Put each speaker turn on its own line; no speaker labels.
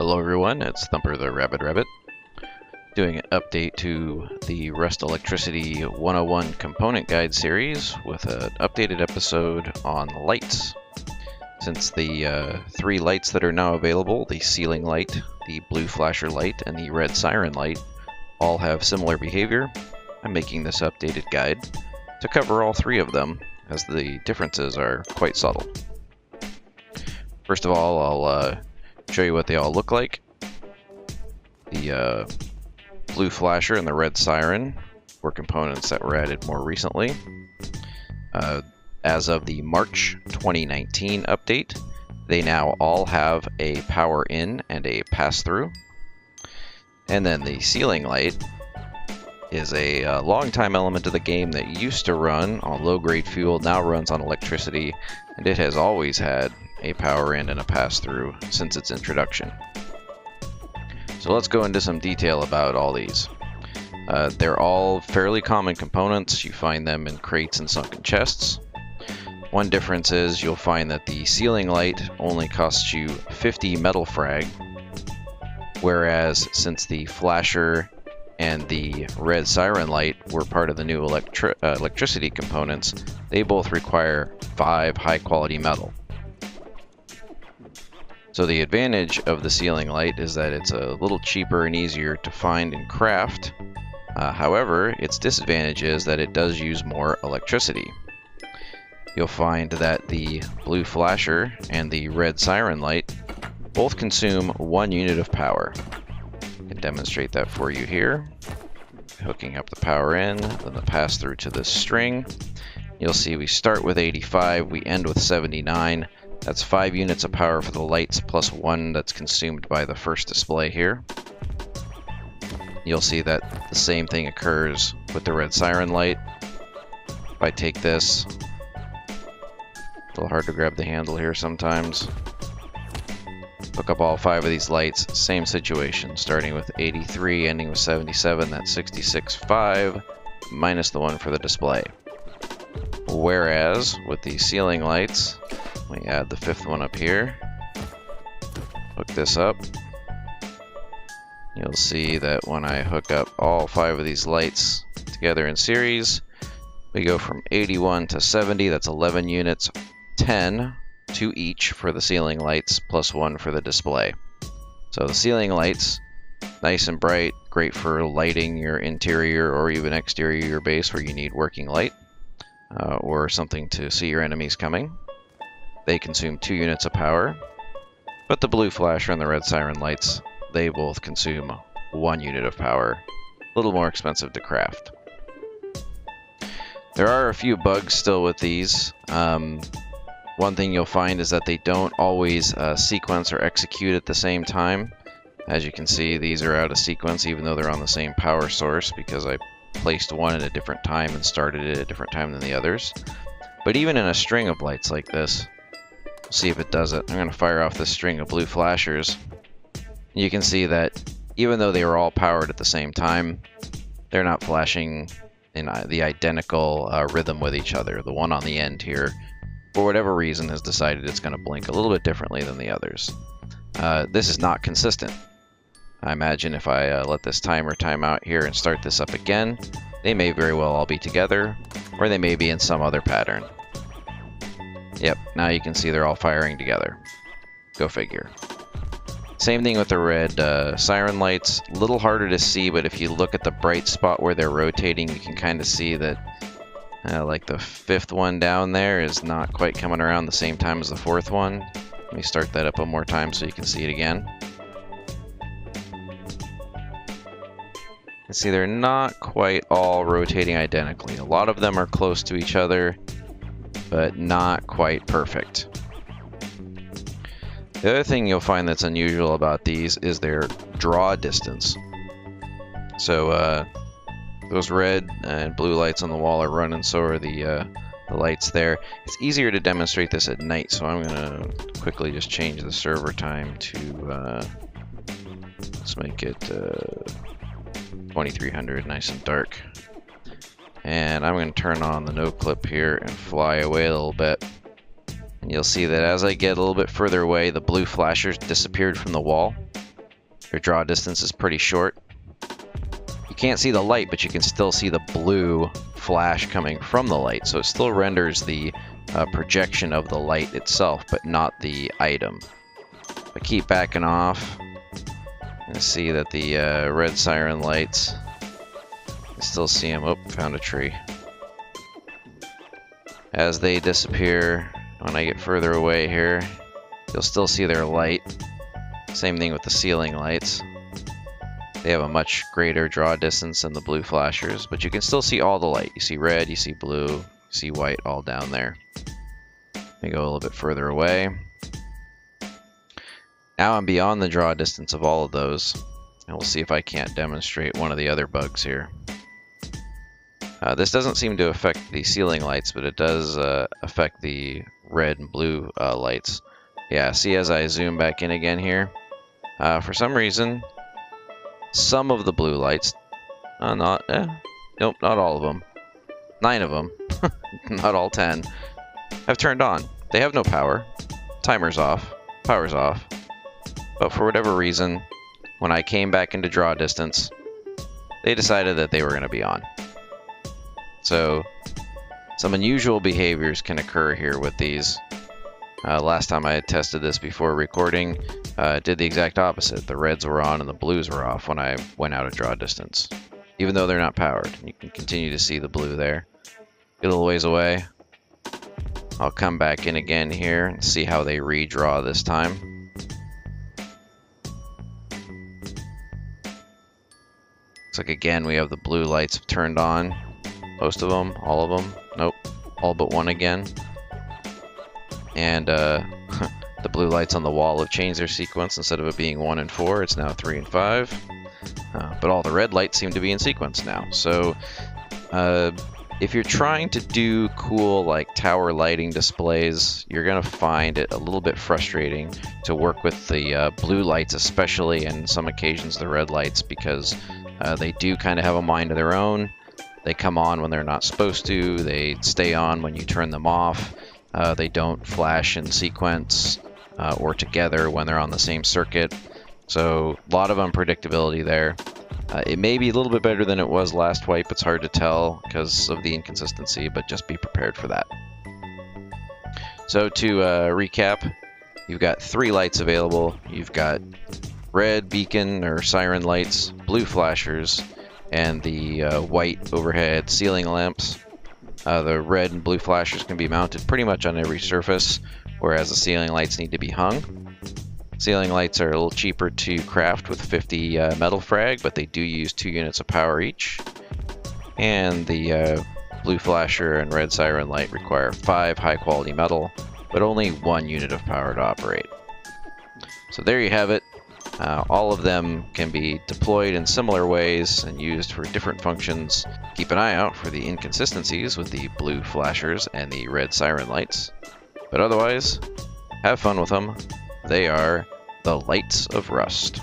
Hello everyone, it's Thumper the Rabid Rabbit, doing an update to the Rust Electricity 101 Component Guide series with an updated episode on lights. Since the three lights that are now available, the ceiling light, the blue flasher light, and the red siren light, all have similar behavior, I'm making this updated guide to cover all three of them, as the differences are quite subtle. First of all, I'll show you what they all look like. The blue flasher and the red siren were components that were added more recently. As of the March 2019 update, they now all have a power in and a pass-through. And then the ceiling light is a long-time element of the game that used to run on low-grade fuel, now runs on electricity, and it has always had a power in and a pass-through since its introduction. So let's go into some detail about all these. They're all fairly common components. You find them in crates and sunken chests. One difference is you'll find that the ceiling light only costs you 50 metal frag, whereas since the flasher and the red siren light were part of the new electricity components, they both require 5 high-quality metal. So the advantage of the ceiling light is that it's a little cheaper and easier to find and craft. However, its disadvantage is that it does use more electricity. You'll find that the blue flasher and the red siren light both consume 1 unit of power. I can demonstrate that for you here. Hooking up the power in, then the pass through to this string. You'll see we start with 85, we end with 79. That's 5 units of power for the lights plus 1 that's consumed by the first display here. You'll see that the same thing occurs with the red siren light. If I take this, a little hard to grab the handle here sometimes. Hook up all 5 of these lights, same situation, starting with 83, ending with 77, that's 66.5, minus the 1 for the display. Whereas, with the ceiling lights, we add the 5th one up here, hook this up, you'll see that when I hook up all 5 of these lights together in series, we go from 81 to 70, that's 11 units, 10 to each for the ceiling lights, plus 1 for the display. So the ceiling lights, nice and bright, great for lighting your interior or even exterior of your base where you need working light, or something to see your enemies coming. They consume 2 units of power, but the blue flasher and the red siren lights, they both consume 1 unit of power, a little more expensive to craft. There are a few bugs still with these. One thing you'll find is that they don't always sequence or execute at the same time. As you can see, these are out of sequence even though they're on the same power source because I placed one at a different time and started it at a different time than the others. But even in a string of lights like this, we'll see if it does it. I'm going to fire off this string of blue flashers. You can see that even though they were all powered at the same time, they're not flashing in the identical rhythm with each other. The one on the end here, for whatever reason, has decided it's going to blink a little bit differently than the others. This is not consistent. I imagine if I let this timer time out here and start this up again, they may very well all be together, or they may be in some other pattern. Yep, now you can see they're all firing together. Go figure. Same thing with the red siren lights. A little harder to see, but if you look at the bright spot where they're rotating, you can kind of see that like the 5th one down there is not quite coming around the same time as the 4th one. Let me start that up one more time so you can see it again. You see they're not quite all rotating identically. A lot of them are close to each other, but not quite perfect. The other thing you'll find that's unusual about these is their draw distance. So those red and blue lights on the wall are running, so are the lights there. It's easier to demonstrate this at night, so I'm going to quickly just change the server time to, let's make it 2300, nice and dark. And I'm going to turn on the no clip here and fly away a little bit. And you'll see that as I get a little bit further away, the blue flashers disappeared from the wall. Their draw distance is pretty short. You can't see the light, but you can still see the blue flash coming from the light, so it still renders the projection of the light itself, but not the item. I keep backing off, and see that the red Siren Lights, I still see them. Oh, found a tree. As they disappear, when I get further away here, you'll still see their light. Same thing with the ceiling lights. They have a much greater draw distance than the blue flashers, but you can still see all the light. You see red, you see blue, you see white all down there. Let me go a little bit further away. Now I'm beyond the draw distance of all of those, and we'll see if I can't demonstrate one of the other bugs here. This doesn't seem to affect the ceiling lights, but it does affect the red and blue lights. Yeah, see as I zoom back in again here, for some reason, some of the blue lights, nope, not all of them, 9 of them, not all 10, have turned on. They have no power, timer's off, power's off, but for whatever reason, when I came back into draw distance, they decided that they were going to be on. So, some unusual behaviors can occur here with these. Last time I had tested this before recording, did the exact opposite. The reds were on and the blues were off when I went out of draw distance, even though they're not powered. You can continue to see the blue there. Get a little ways away. I'll come back in again here and see how they redraw this time. Looks like again we have the blue lights turned on. Most of them, all of them. Nope, all but one again. And the blue lights on the wall have changed their sequence. Instead of it being 1 and 4, it's now 3 and 5. But all the red lights seem to be in sequence now. So if you're trying to do cool like tower lighting displays, you're going to find it a little bit frustrating to work with the blue lights, especially, and some occasions the red lights, because they do kind of have a mind of their own. They come on when they're not supposed to. They stay on when you turn them off. They don't flash in sequence or together when they're on the same circuit. So a lot of unpredictability there. It may be a little bit better than it was last wipe. It's hard to tell because of the inconsistency, but just be prepared for that. So to recap, you've got 3 lights available. You've got red beacon or siren lights, blue flashers, and the white overhead ceiling lamps. The red and blue flashers can be mounted pretty much on every surface, whereas the ceiling lights need to be hung. Ceiling lights are a little cheaper to craft with 50 metal frag, but they do use 2 units of power each. And the blue flasher and red siren light require 5 high quality metal, but only 1 unit of power to operate. So there you have it. All of them can be deployed in similar ways and used for different functions. Keep an eye out for the inconsistencies with the blue flashers and the red siren lights. But otherwise, have fun with them. They are the Lights of Rust.